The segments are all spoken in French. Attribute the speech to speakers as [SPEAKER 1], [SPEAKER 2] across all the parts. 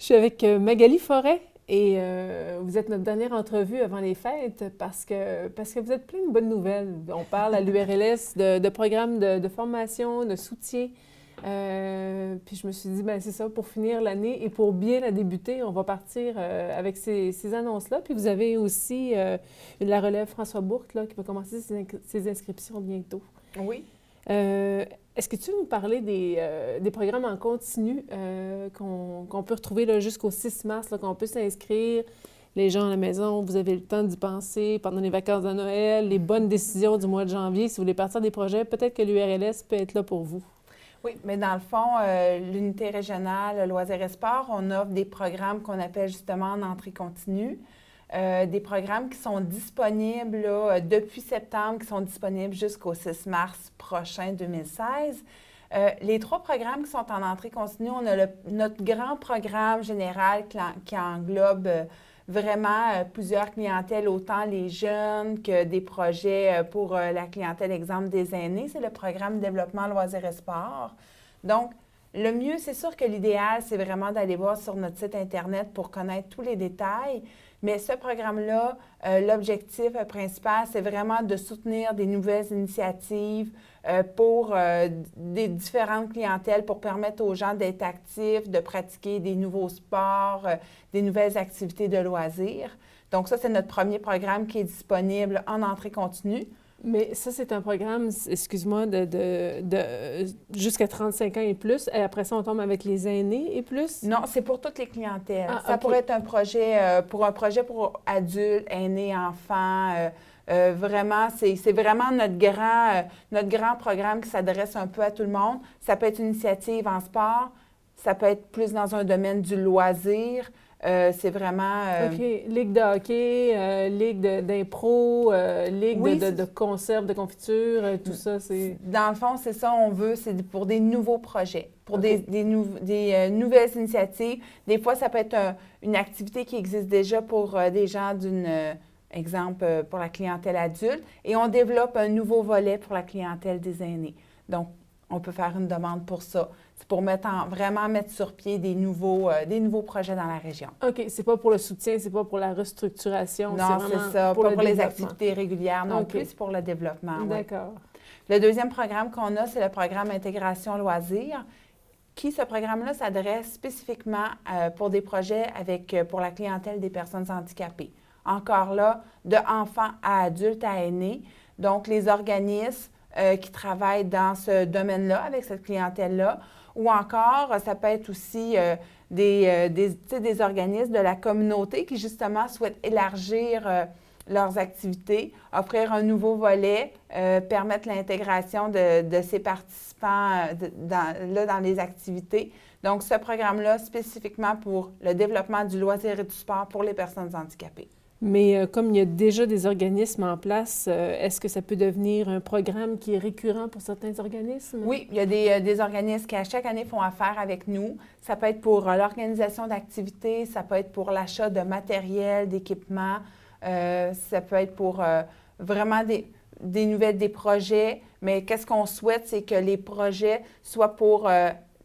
[SPEAKER 1] suis avec Magali Forêt et vous êtes notre dernière entrevue avant les fêtes parce que vous êtes plein de bonnes nouvelles. On parle à l'URLS de programmes de formation, de soutien. Puis je me suis dit, ben c'est ça, pour finir l'année et pour bien la débuter, on va partir avec ces annonces-là. Puis vous avez aussi la relève François Bourque là, qui va commencer ses inscriptions bientôt.
[SPEAKER 2] Oui.
[SPEAKER 1] Est-ce que tu veux nous parler des programmes en continu qu'on peut retrouver là, jusqu'au 6 mars, là, qu'on peut s'inscrire, les gens à la maison, vous avez le temps d'y penser pendant les vacances de Noël, les bonnes décisions du mois de janvier, si vous voulez partir des projets, peut-être que l'URLS peut être là pour vous.
[SPEAKER 2] Oui, mais dans le fond, l'unité régionale Loisirs et Sport, on offre des programmes qu'on appelle justement en entrée continue. Des programmes qui sont disponibles là, depuis septembre, qui sont disponibles jusqu'au 6 mars prochain 2016. Les 3 programmes qui sont en entrée continue, on a notre grand programme général qui englobe vraiment plusieurs clientèles, autant les jeunes que des projets pour la clientèle, exemple des aînés. C'est le programme Développement Loisirs et Sport. Donc, le mieux, c'est sûr que l'idéal, c'est vraiment d'aller voir sur notre site Internet pour connaître tous les détails. Mais ce programme-là, l'objectif principal, c'est vraiment de soutenir des nouvelles initiatives pour des différentes clientèles pour permettre aux gens d'être actifs, de pratiquer des nouveaux sports, des nouvelles activités de loisirs. Donc ça, c'est notre premier programme qui est disponible en entrée continue.
[SPEAKER 1] Mais ça, c'est un programme, excuse-moi, de jusqu'à 35 ans et plus. Et après ça, on tombe avec les aînés et plus?
[SPEAKER 2] Non, c'est pour toutes les clientèles.
[SPEAKER 1] Ah,
[SPEAKER 2] ça
[SPEAKER 1] OK.
[SPEAKER 2] pourrait être un projet pour adultes, aînés, enfants. Vraiment, c'est vraiment notre grand programme qui s'adresse un peu à tout le monde. Ça peut être une initiative en sport, ça peut être plus dans un domaine du loisir. C'est vraiment...
[SPEAKER 1] OK. Ligue de hockey, ligue d'impro, ligue
[SPEAKER 2] Oui,
[SPEAKER 1] de conserve, de confiture, tout ça, c'est...
[SPEAKER 2] Dans le fond, c'est ça, on veut, c'est pour des nouveaux projets, pour
[SPEAKER 1] OK.
[SPEAKER 2] des nouvelles initiatives. Des fois, ça peut être une activité qui existe déjà pour des gens exemple, pour la clientèle adulte, et on développe un nouveau volet pour la clientèle des aînés. Donc, on peut faire une demande pour ça. C'est pour vraiment mettre sur pied des nouveaux projets dans la région.
[SPEAKER 1] OK, c'est pas pour le soutien, c'est pas pour la restructuration.
[SPEAKER 2] Non, c'est ça.
[SPEAKER 1] Pour
[SPEAKER 2] Pas
[SPEAKER 1] le
[SPEAKER 2] pour les
[SPEAKER 1] développement.
[SPEAKER 2] activités régulières non
[SPEAKER 1] OK.
[SPEAKER 2] plus, c'est pour le développement. Oui.
[SPEAKER 1] D'accord.
[SPEAKER 2] Le deuxième programme qu'on a, c'est le programme Intégration Loisirs, ce programme-là s'adresse spécifiquement pour des projets pour la clientèle des personnes handicapées. Encore là, de enfants à adultes à aînés. Donc, les organismes qui travaillent dans ce domaine-là, avec cette clientèle-là, ou encore, ça peut être aussi des organismes de la communauté qui, justement, souhaitent élargir leurs activités, offrir un nouveau volet, permettre l'intégration de ces participants dans les activités. Donc, ce programme-là, spécifiquement pour le développement du loisir et du sport pour les personnes handicapées.
[SPEAKER 1] Mais comme il y a déjà des organismes en place, est-ce que ça peut devenir un programme qui est récurrent pour certains organismes?
[SPEAKER 2] Oui, il y a des organismes qui, à chaque année, font affaire avec nous. Ça peut être pour l'organisation d'activités, ça peut être pour l'achat de matériel, d'équipement, ça peut être pour vraiment des projets. Mais qu'est-ce qu'on souhaite, c'est que les projets soient pour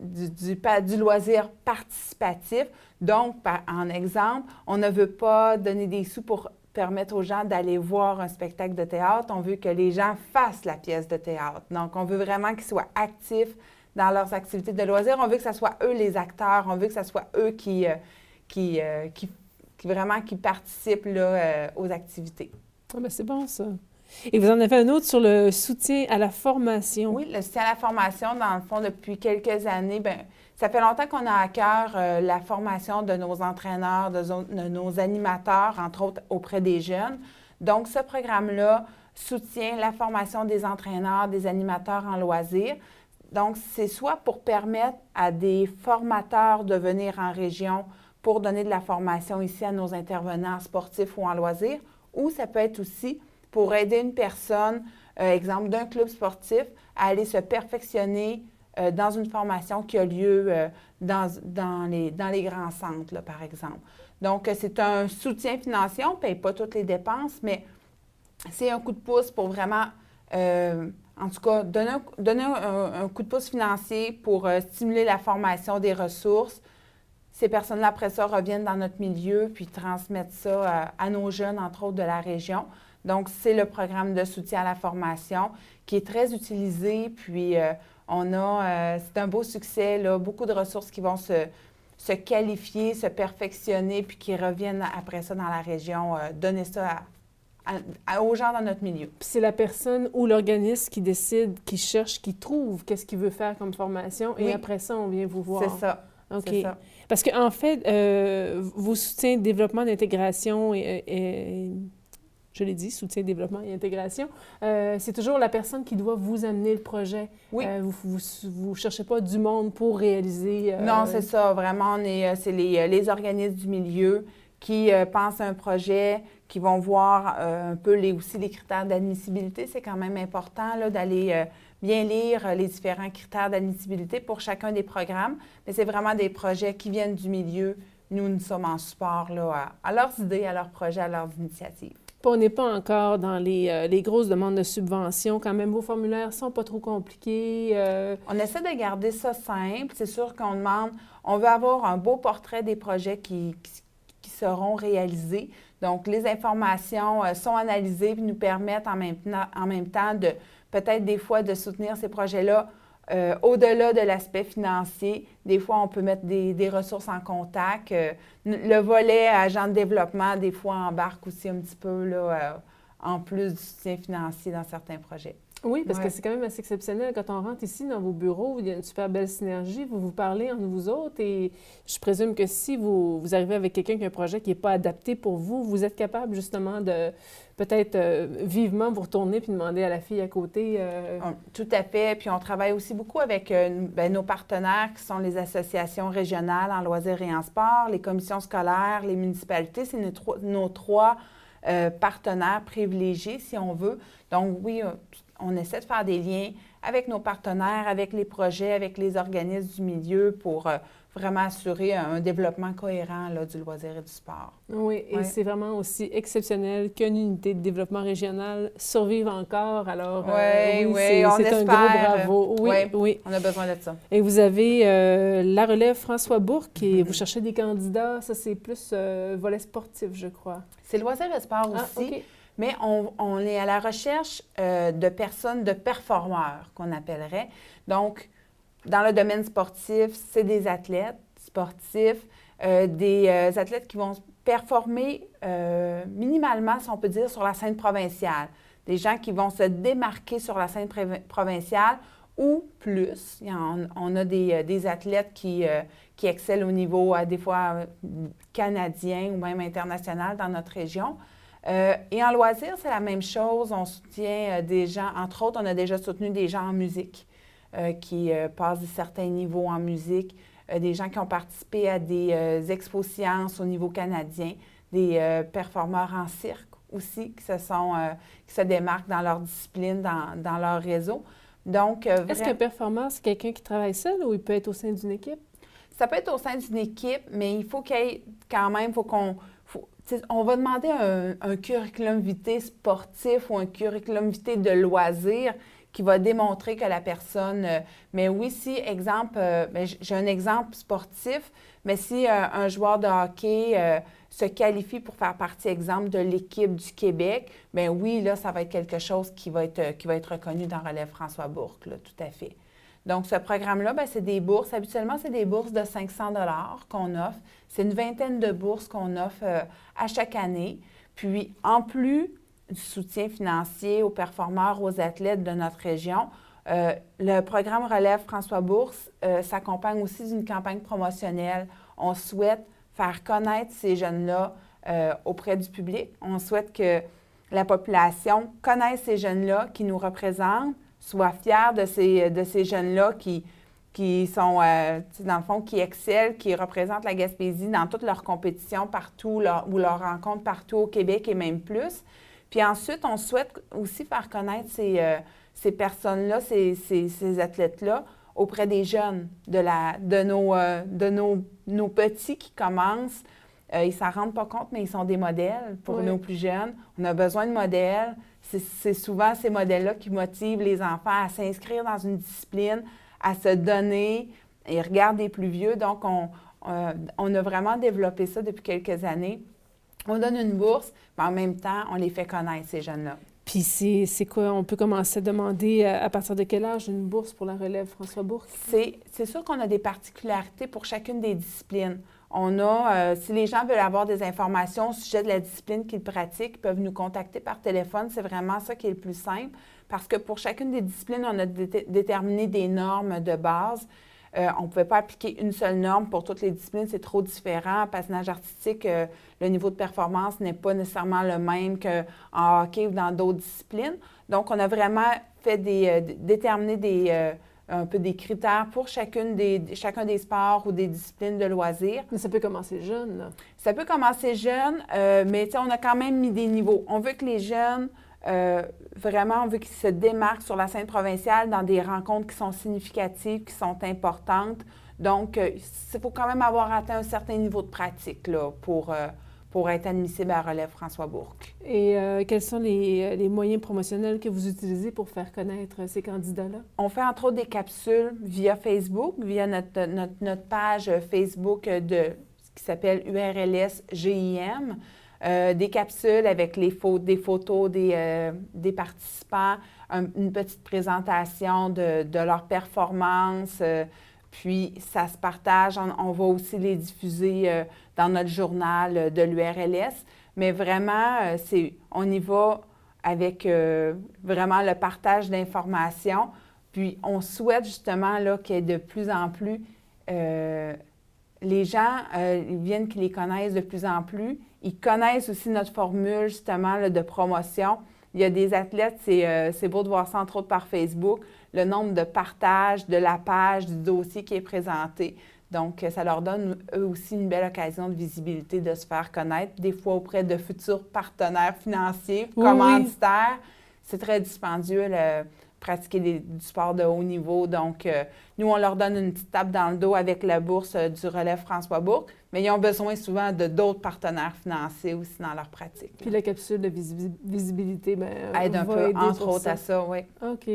[SPEAKER 2] du loisir participatif. Donc, en exemple, on ne veut pas donner des sous pour permettre aux gens d'aller voir un spectacle de théâtre. On veut que les gens fassent la pièce de théâtre. Donc, on veut vraiment qu'ils soient actifs dans leurs activités de loisirs. On veut que ce soit eux les acteurs. On veut que ce soit eux qui participent là, aux activités.
[SPEAKER 1] Ah ben c'est bon, ça. Et vous en avez un autre sur le soutien à la formation.
[SPEAKER 2] Oui, le soutien à la formation, dans le fond, depuis quelques années, bien, ça fait longtemps qu'on a à cœur la formation de nos entraîneurs, de nos animateurs, entre autres auprès des jeunes. Donc, ce programme-là soutient la formation des entraîneurs, des animateurs en loisirs. Donc, c'est soit pour permettre à des formateurs de venir en région pour donner de la formation ici à nos intervenants sportifs ou en loisirs, ou ça peut être aussi pour aider une personne, exemple d'un club sportif, à aller se perfectionner dans une formation qui a lieu dans les grands centres, là, par exemple. Donc, c'est un soutien financier. On ne paye pas toutes les dépenses, mais c'est un coup de pouce pour vraiment, en tout cas, donner un coup de pouce financier pour stimuler la formation des ressources. ces personnes-là, après ça, reviennent dans notre milieu puis transmettent ça à nos jeunes, entre autres, de la région. Donc, c'est le programme de soutien à la formation qui est très utilisé. Puis, c'est un beau succès, là, beaucoup de ressources qui vont se qualifier, se perfectionner, puis qui reviennent après ça dans la région, donner ça aux gens dans notre milieu.
[SPEAKER 1] Puis c'est la personne ou l'organisme qui décide, qui cherche, qui trouve qu'est-ce qu'il veut faire comme formation, et après ça, on vient vous voir.
[SPEAKER 2] C'est ça.
[SPEAKER 1] OK.
[SPEAKER 2] C'est ça.
[SPEAKER 1] Parce qu'en fait, vos soutiens développement d'intégration et je l'ai dit, soutien, développement et intégration, c'est toujours la personne qui doit vous amener le projet.
[SPEAKER 2] Oui.
[SPEAKER 1] Vous ne cherchez pas du monde pour réaliser...
[SPEAKER 2] Non, c'est ça. Vraiment, c'est les organismes du milieu qui pensent à un projet, qui vont voir un peu aussi les critères d'admissibilité. C'est quand même important là, d'aller bien lire les différents critères d'admissibilité pour chacun des programmes. Mais c'est vraiment des projets qui viennent du milieu. Nous sommes en support là, à leurs idées, à leurs projets, à leurs initiatives.
[SPEAKER 1] On n'est pas encore dans les grosses demandes de subventions. Quand même, vos formulaires ne sont pas trop compliqués.
[SPEAKER 2] On essaie de garder ça simple. C'est sûr qu'on demande, on veut avoir un beau portrait des projets qui seront réalisés. Donc, les informations sont analysées et nous permettent en même temps de peut-être des fois de soutenir ces projets-là au-delà de l'aspect financier. Des fois, on peut mettre des ressources en contact. Le volet agent de développement, des fois, embarque aussi un petit peu là, en plus du soutien financier dans certains projets.
[SPEAKER 1] Oui, parce que c'est quand même assez exceptionnel. Quand on rentre ici dans vos bureaux, il y a une super belle synergie. Vous vous parlez entre vous autres et je présume que si vous arrivez avec quelqu'un qui a un projet qui n'est pas adapté pour vous, vous êtes capable justement de peut-être vivement vous retourner puis demander à la fille à côté.
[SPEAKER 2] Tout à fait. Puis on travaille aussi beaucoup avec nos partenaires qui sont les associations régionales en loisirs et en sport, les commissions scolaires, les municipalités. C'est nos trois partenaires privilégiés, si on veut. Donc oui, on essaie de faire des liens avec nos partenaires, avec les projets, avec les organismes du milieu pour vraiment assurer un développement cohérent là, du loisir et du sport.
[SPEAKER 1] Oui, et c'est vraiment aussi exceptionnel qu'une unité de développement régional survive encore. Alors, c'est un gros bravo. Oui,
[SPEAKER 2] on a besoin de ça.
[SPEAKER 1] Et vous avez la relève François Bourque et vous cherchez des candidats. Ça, c'est plus volet sportif, je crois.
[SPEAKER 2] C'est loisir et sport aussi. Okay. Mais on est à la recherche de personnes, de performeurs qu'on appellerait. Donc, dans le domaine sportif, c'est des athlètes sportifs, des athlètes qui vont performer minimalement, si on peut dire, sur la scène provinciale. Des gens qui vont se démarquer sur la scène provinciale ou plus. On a des athlètes qui excellent au niveau, des fois, canadien ou même international dans notre région. Et en loisir, c'est la même chose. On soutient des gens, entre autres, on a déjà soutenu des gens en musique qui passent de certains niveaux en musique, des gens qui ont participé à des expos-sciences au niveau canadien, des performeurs en cirque aussi qui se démarquent dans leur discipline, dans leur réseau. Donc,
[SPEAKER 1] est-ce qu'un performeur, c'est quelqu'un qui travaille seul ou il peut être au sein d'une équipe?
[SPEAKER 2] Ça peut être au sein d'une équipe, mais il faut qu'il y ait quand même, on va demander un curriculum vitae sportif ou un curriculum vitae de loisirs qui va démontrer que la personne... mais oui, si, exemple, j'ai un exemple sportif, mais si un joueur de hockey se qualifie pour faire partie, exemple, de l'équipe du Québec, bien oui, là, ça va être quelque chose qui va être reconnu dans Relève François Bourque, là, tout à fait. Donc, ce programme-là, bien, c'est des bourses. Habituellement, c'est des bourses de 500 $ qu'on offre. C'est une vingtaine de bourses qu'on offre à chaque année. Puis, en plus du soutien financier aux performeurs, aux athlètes de notre région, le programme Relève François Bourque s'accompagne aussi d'une campagne promotionnelle. On souhaite faire connaître ces jeunes-là auprès du public. On souhaite que la population connaisse ces jeunes-là qui nous représentent, soit fiers de ces jeunes-là qui sont, dans le fond, qui excellent, qui représentent la Gaspésie dans toutes leurs compétitions partout ou leurs rencontres partout au Québec et même plus. Puis ensuite, on souhaite aussi faire connaître ces personnes-là, ces athlètes-là, auprès des jeunes, de nos petits qui commencent. Ils ne s'en rendent pas compte, mais ils sont des modèles pour nos plus jeunes. On a besoin de modèles. C'est souvent ces modèles-là qui motivent les enfants à s'inscrire dans une discipline, à se donner. Ils regardent les plus vieux. Donc, On a vraiment développé ça depuis quelques années. On donne une bourse, mais en même temps, on les fait connaître, ces jeunes-là.
[SPEAKER 1] Puis c'est quoi? On peut commencer à demander à partir de quel âge une bourse pour la relève François Bourque?
[SPEAKER 2] C'est sûr qu'on a des particularités pour chacune des disciplines. On a, si les gens veulent avoir des informations au sujet de la discipline qu'ils pratiquent, ils peuvent nous contacter par téléphone. C'est vraiment ça qui est le plus simple parce que pour chacune des disciplines, on a déterminé des normes de base. On ne pouvait pas appliquer une seule norme pour toutes les disciplines, c'est trop différent. En patinage artistique, le niveau de performance n'est pas nécessairement le même qu'en hockey ou dans d'autres disciplines. Donc, on a vraiment fait déterminer un peu des critères pour chacun des sports ou des disciplines de loisirs.
[SPEAKER 1] Mais ça peut commencer jeune, là.
[SPEAKER 2] Ça peut commencer jeune, mais on a quand même mis des niveaux. On veut que les jeunes, vraiment, on veut qu'ils se démarquent sur la scène provinciale dans des rencontres qui sont significatives, qui sont importantes. Donc, il faut quand même avoir atteint un certain niveau de pratique là, pour être admissible à la relève François Bourque.
[SPEAKER 1] Et quels sont les moyens promotionnels que vous utilisez pour faire connaître ces candidats-là?
[SPEAKER 2] On fait entre autres des capsules via Facebook, via notre page Facebook qui s'appelle URLS GIM. Des capsules avec des photos des participants, une petite présentation de leur performance. Puis, ça se partage. On va aussi les diffuser dans notre journal de l'URLS. Mais vraiment, on y va avec vraiment le partage d'informations. Puis, on souhaite justement là, qu'il y ait de plus en plus... les gens, ils viennent qu'ils les connaissent de plus en plus. Ils connaissent aussi notre formule, justement, là, de promotion. Il y a des athlètes, c'est beau de voir ça, entre autres, par Facebook, le nombre de partages de la page, du dossier qui est présenté. Donc, ça leur donne, eux aussi, une belle occasion de visibilité, de se faire connaître, des fois auprès de futurs partenaires financiers, commanditaires. Oui. C'est très dispendieux, pratiquer du sport de haut niveau. Donc, nous, on leur donne une petite tape dans le dos avec la bourse du relève François Bourque, mais ils ont besoin souvent de d'autres partenaires financiers aussi dans leur pratique.
[SPEAKER 1] Puis la capsule de visibilité,
[SPEAKER 2] aide un peu, entre autres, à ça, oui.
[SPEAKER 1] OK.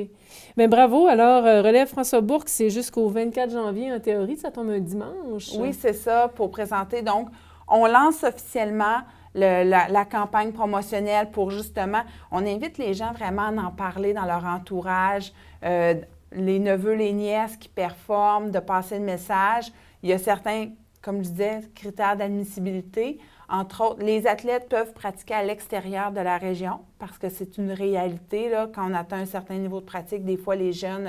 [SPEAKER 1] Bien, bravo. Alors, relève François Bourque, c'est jusqu'au 24 janvier en théorie, ça tombe un dimanche.
[SPEAKER 2] Oui, c'est ça, pour présenter. Donc, on lance officiellement la campagne promotionnelle pour justement, on invite les gens vraiment à en parler dans leur entourage, les neveux, les nièces qui performent, de passer le message. Il y a certains, comme je disais, critères d'admissibilité. Entre autres, les athlètes peuvent pratiquer à l'extérieur de la région parce que c'est une réalité, là, quand on atteint un certain niveau de pratique, des fois les jeunes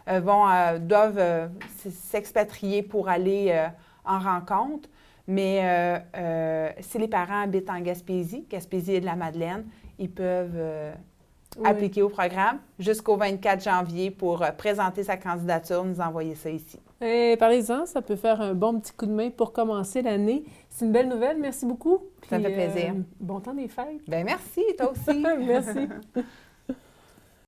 [SPEAKER 2] doivent s'expatrier pour aller en rencontre. Mais si les parents habitent en Gaspésie et de la Madeleine, ils peuvent appliquer au programme jusqu'au 24 janvier pour présenter sa candidature, nous envoyer ça ici.
[SPEAKER 1] Et parlez-en, ça peut faire un bon petit coup de main pour commencer l'année. C'est une belle nouvelle, merci beaucoup.
[SPEAKER 2] Ça me fait plaisir.
[SPEAKER 1] Bon temps des fêtes.
[SPEAKER 2] Bien, merci, toi aussi.
[SPEAKER 1] Merci.